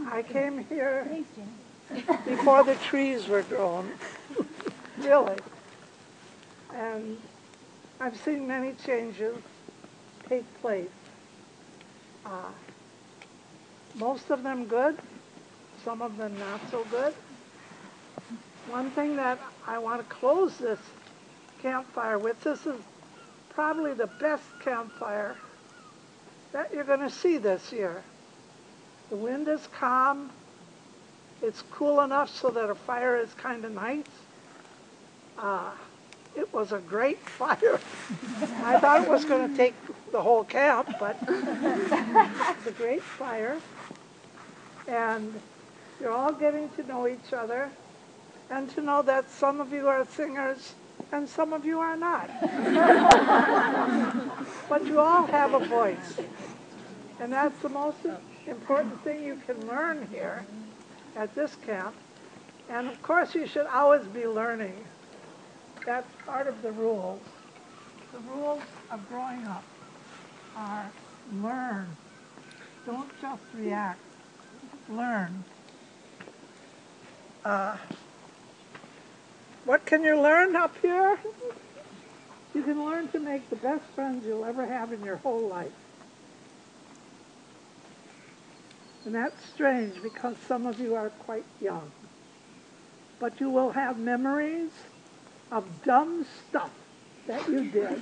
I came here before the trees were grown, really. And I've seen many changes take place. Most of them good, some of them not so good. One thing that I want to close this campfire with, this is probably the best campfire that you're going to see this year. The wind is calm. It's cool enough so that a fire is kind of nice. It was a great fire. I thought it was going to take the whole camp, but it's a great fire. And you're all getting to know each other and to know that some of you are singers and some of you are not. But you all have a voice. And that's the most important thing you can learn here at this camp. And of course you should always be learning. That's part of the rules. The rules of growing up are learn. Don't just react. Learn. What can you learn up here? You can learn to make the best friends you'll ever have in your whole life. And that's strange because some of you are quite young. But you will have memories of dumb stuff that you did.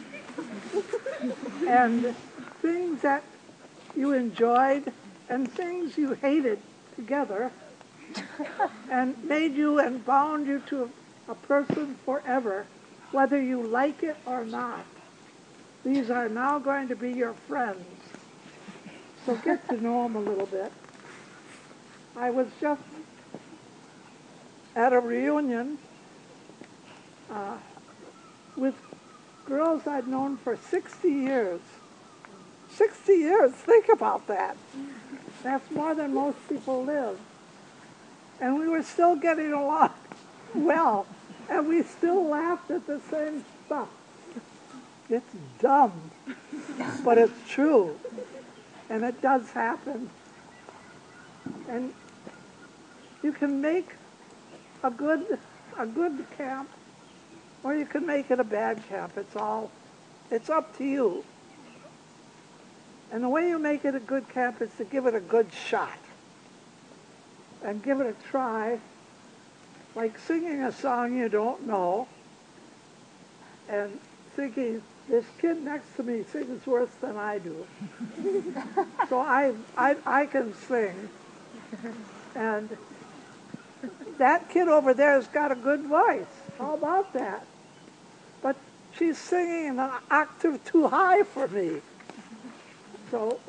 And things that you enjoyed and things you hated together and made you and bound you to a person forever, whether you like it or not. These are now going to be your friends. So get to know them a little bit. I was just at a reunion with girls I'd known for 60 years. 60 years, think about that. That's more than most people live. And we were still getting along well, and we still laughed at the same stuff. It's dumb, but it's true, and it does happen. And you can make a good camp, or you can make it a bad camp. It's up to you. And the way you make it a good camp is to give it a good shot. And give it a try, like singing a song you don't know, and thinking, this kid next to me sings worse than I do. So I can sing. And that kid over there has got a good voice. How about that? But she's singing an octave too high for me. So,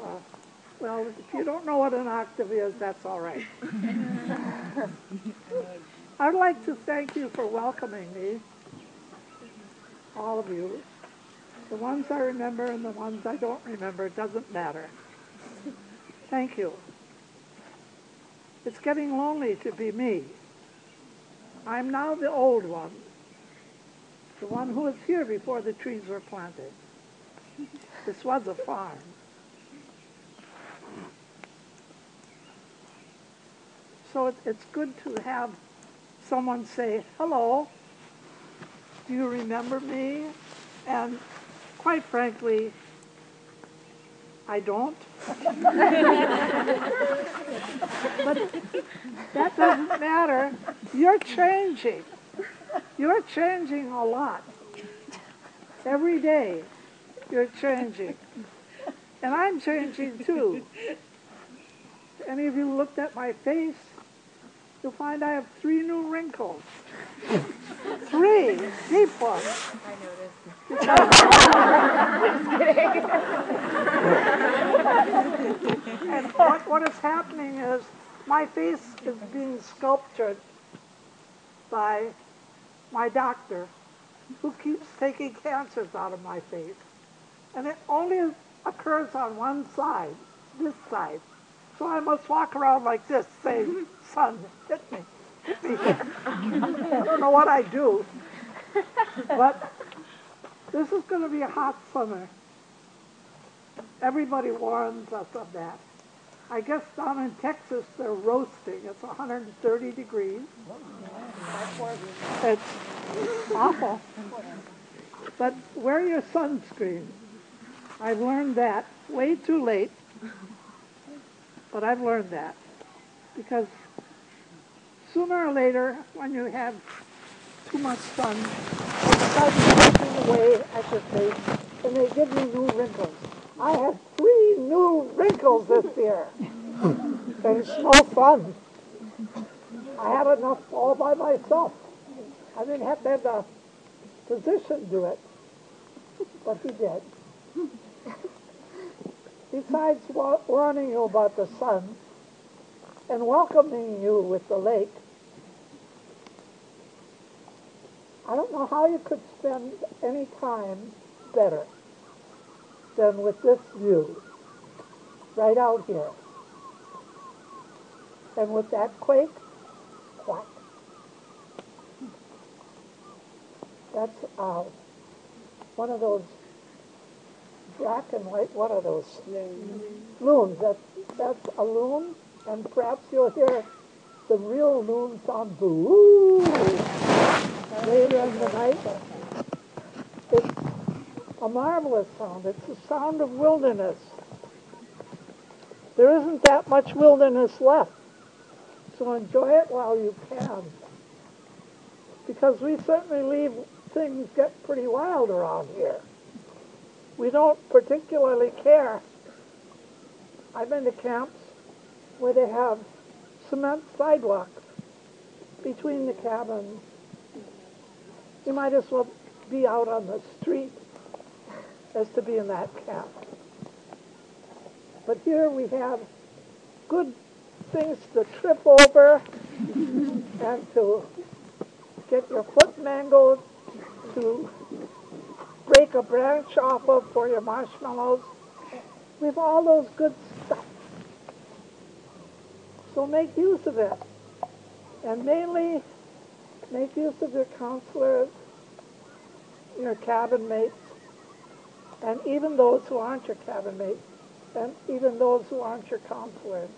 well, if you don't know what an octave is, that's all right. I'd like to thank you for welcoming me, all of you. The ones I remember and the ones I don't remember, it doesn't matter. Thank you. It's getting lonely to be me. I'm now the old one, the one who was here before the trees were planted. This was a farm. So it's good to have someone say, hello, do you remember me? And quite frankly, I don't. But that doesn't matter. You're changing. You're changing a lot. Every day, you're changing. And I'm changing too. If any of you looked at my face, you'll find I have 3 new wrinkles. 3 deep ones. I noticed. And what is happening is my face is being sculptured by my doctor, who keeps taking cancers out of my face. And it only occurs on one side, this side. So I must walk around like this, saying, son, hit me, hit me. I don't know what I do. But this is going to be a hot summer. Everybody warns us of that. I guess down in Texas they're roasting. It's 130 degrees. It's awful. But wear your sunscreen. I've learned that way too late, but I've learned that. Because sooner or later, when you have too much sun, it starts taking away at your face, and they give you new wrinkles. I had 3 new wrinkles this year. And it's no fun. I had enough all by myself. I didn't have to have the physician do it, but he did. Besides warning you about the sun and welcoming you with the lake, I don't know how you could spend any time better than with this view right out here. And with that quake, quack. That's one of those black and white, what are those? Loons. That's a loon, and perhaps you'll hear the real loon sound boo later in the night. It's a marvelous sound. It's the sound of wilderness. There isn't that much wilderness left, so enjoy it while you can. Because we certainly leave things get pretty wild around here. We don't particularly care. I've been to camps where they have cement sidewalks between the cabins. You might as well be out on the street as to be in that camp. But here we have good things to trip over and to get your foot mangled, to break a branch off of for your marshmallows. We have all those good stuff. So make use of it. And mainly make use of your counselors, your cabin mates, and even those who aren't your cabin mates, and even those who aren't your counselors.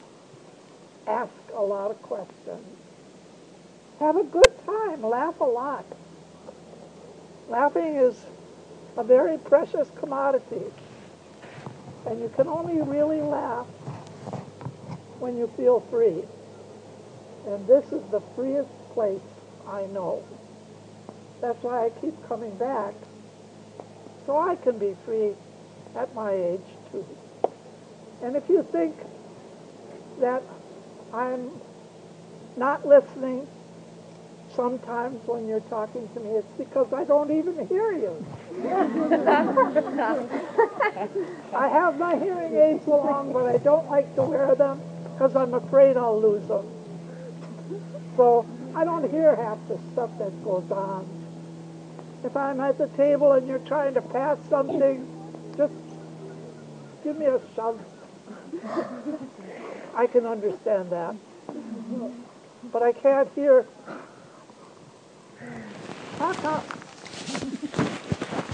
Ask a lot of questions. Have a good time. Laugh a lot. Laughing is a very precious commodity. And you can only really laugh when you feel free. And this is the freest place I know. That's why I keep coming back, so I can be free at my age too. And if you think that I'm not listening sometimes when you're talking to me, it's because I don't even hear you. I have my hearing aids along, but I don't like to wear them because I'm afraid I'll lose them. So I don't hear half the stuff that goes on. If I'm at the table and you're trying to pass something, just give me a shove. I can understand that. But I can't hear. Talk up.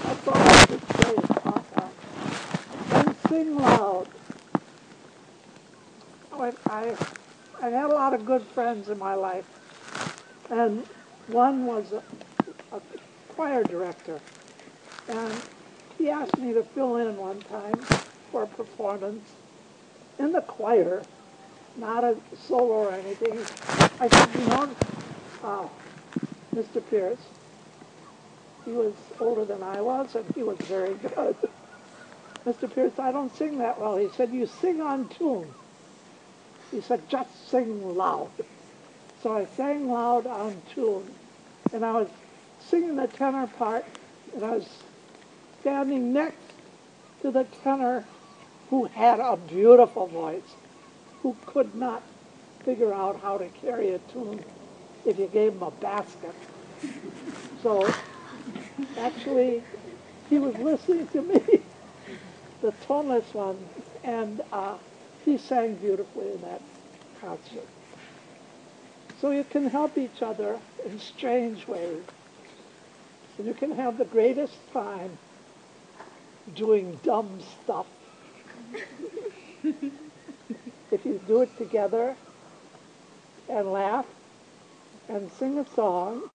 That's all I can say is talk up. And sing loud. I've had a lot of good friends in my life. And one was a choir director. And he asked me to fill in one time for a performance in the choir, not a solo or anything. I said, you know, Mr. Pierce, he was older than I was, and he was very good. Mr. Pierce, I don't sing that well. He said, you sing on tune. He said, just sing loud. So I sang loud on tune, and I was singing the tenor part, and I was standing next to the tenor who had a beautiful voice, who could not figure out how to carry a tune if you gave him a basket. So actually, he was listening to me, the toneless one, and he sang beautifully in that concert. So you can help each other in strange ways. And you can have the greatest time doing dumb stuff if you do it together and laugh and sing a song.